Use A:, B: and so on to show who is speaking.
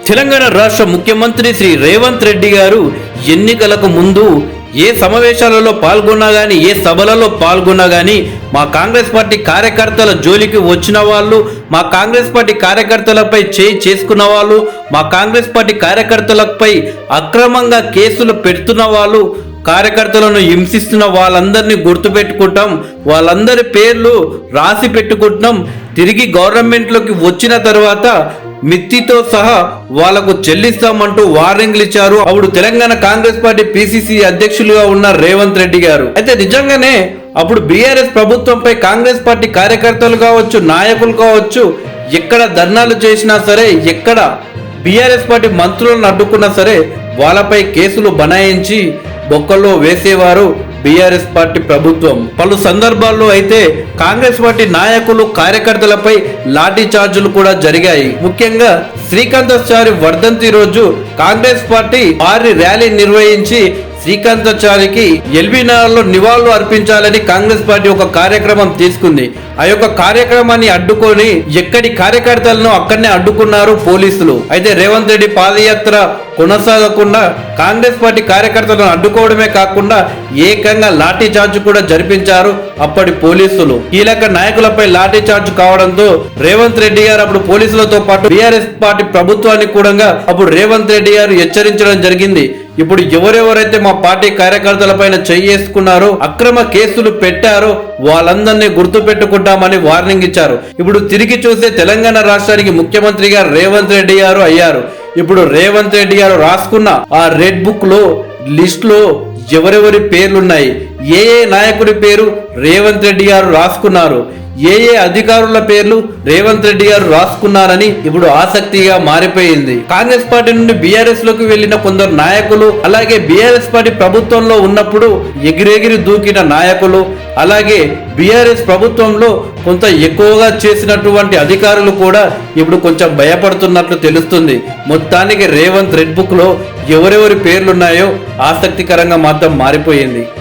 A: తెలంగాణ రాష్ట్ర ముఖ్యమంత్రి శ్రీ రేవంత్ రెడ్డి గారు ఎన్నికలకు ముందు ఏ సమావేశాలలో పాల్గొన్నా కానీ ఏ సభలలో పాల్గొన్నా కానీ మా కాంగ్రెస్ పార్టీ కార్యకర్తల జోలికి వచ్చిన వాళ్ళు, మా కాంగ్రెస్ పార్టీ కార్యకర్తలపై చేసుకున్న వాళ్ళు, మా కాంగ్రెస్ పార్టీ కార్యకర్తలపై అక్రమంగా కేసులు పెడుతున్న వాళ్ళు, కార్యకర్తలను హింసిస్తున్న వాళ్ళందరినీ గుర్తుపెట్టుకుంటాం, వాళ్ళందరి పేర్లు రాసి పెట్టుకుంటున్నాం. తిరిగి గవర్నమెంట్లోకి వచ్చిన తర్వాత మిత్తితో సహా వాళ్లకు చెల్లిస్తామంటూ వార్నింగ్లు ఇచ్చారు అప్పుడు తెలంగాణ కాంగ్రెస్ పార్టీ పిసిసి అధ్యక్షులుగా ఉన్న రేవంత్ రెడ్డి గారు. అయితే నిజంగానే అప్పుడు బీఆర్ఎస్ ప్రభుత్వంపై కాంగ్రెస్ పార్టీ కార్యకర్తలు కావచ్చు, నాయకులు కావచ్చు, ఎక్కడ ధర్నాలు చేసినా సరే, ఎక్కడ బీఆర్ఎస్ పార్టీ మంత్రులను అడ్డుకున్నా సరే వాళ్ళపై కేసులు బనాయించి బొక్కల్లో వేసేవారు బీఆర్ఎస్ పార్టీ ప్రభుత్వం. పలు సందర్భాల్లో అయితే కాంగ్రెస్ పార్టీ నాయకులు కార్యకర్తలపై లాఠీ చార్జీలు కూడా జరిగాయి. ముఖ్యంగా శ్రీకాంతాచారి వర్ధంతి రోజు కాంగ్రెస్ పార్టీ భారీ ర్యాలీ నిర్వహించి శ్రీకాంతాచారికి ఎల్బీనగర్లో నివాళులు అర్పించాలని కాంగ్రెస్ పార్టీ ఒక కార్యక్రమం తీసుకుంది. ఆ యొక్క కార్యక్రమాన్ని అడ్డుకొని ఎక్కడి కార్యకర్తలను అక్కడనే అడ్డుకున్నారు పోలీసులు. అయితే రేవంత్ రెడ్డి పాదయాత్ర కొనసాగకుండా కాంగ్రెస్ పార్టీ కార్యకర్తలను అడ్డుకోవడమే కాకుండా ఏకంగా లాఠీ చార్జ్ కూడా జరిపించారు అప్పటి పోలీసులు. కీలక నాయకులపై లాఠీ చార్జ్ కావడంతో రేవంత్ రెడ్డి గారు అప్పుడు పోలీసులతో పాటు బీఆర్ఎస్ పార్టీ ప్రభుత్వానికి కూడా అప్పుడు రేవంత్ రెడ్డి గారు హెచ్చరించడం జరిగింది. ఇప్పుడు ఎవరెవరైతే మా పార్టీ కార్యకర్తలపైన చేసుకున్నారో, అక్రమ కేసులు పెట్టారో వాళ్ళందరినీ గుర్తు పెట్టుకుంటామని వార్నింగ్ ఇచ్చారు. ఇప్పుడు తిరిగి చూస్తే తెలంగాణ రాష్ట్రానికి ముఖ్యమంత్రిగా రేవంత్ రెడ్డి గారు అయ్యారు. ఇప్పుడు రేవంత్ రెడ్డి గారు రాసుకున్న ఆ రెడ్ బుక్ లో లిస్ట్ లో ఎవరెవరి పేర్లున్నాయి, ఏ నాయకుడి పేరు రేవంత్ రెడ్డి గారు రాసుకున్నారు, ఏ అధికారుల పేర్లు రేవంత్ రెడ్డి గారు రాసుకున్నారని ఇప్పుడు ఆసక్తిగా మారిపోయింది. కాంగ్రెస్ పార్టీ నుండి బీఆర్ఎస్ లోకి వెళ్లిన కొందరు నాయకులు, అలాగే బీఆర్ఎస్ పార్టీ ప్రభుత్వంలో ఉన్నప్పుడు ఎగిరెగిరి దూకిన నాయకులు, అలాగే బీఆర్ఎస్ ప్రభుత్వంలో కొంత ఎక్కువగా చేసినటువంటి అధికారులు కూడా ఇప్పుడు కొంచెం భయపడుతున్నట్లు తెలుస్తుంది. మొత్తానికి రేవంత్ రెడ్ బుక్ లో ఎవరెవరి పేర్లున్నాయో ఆసక్తికరంగా మాత్రం మారిపోయింది.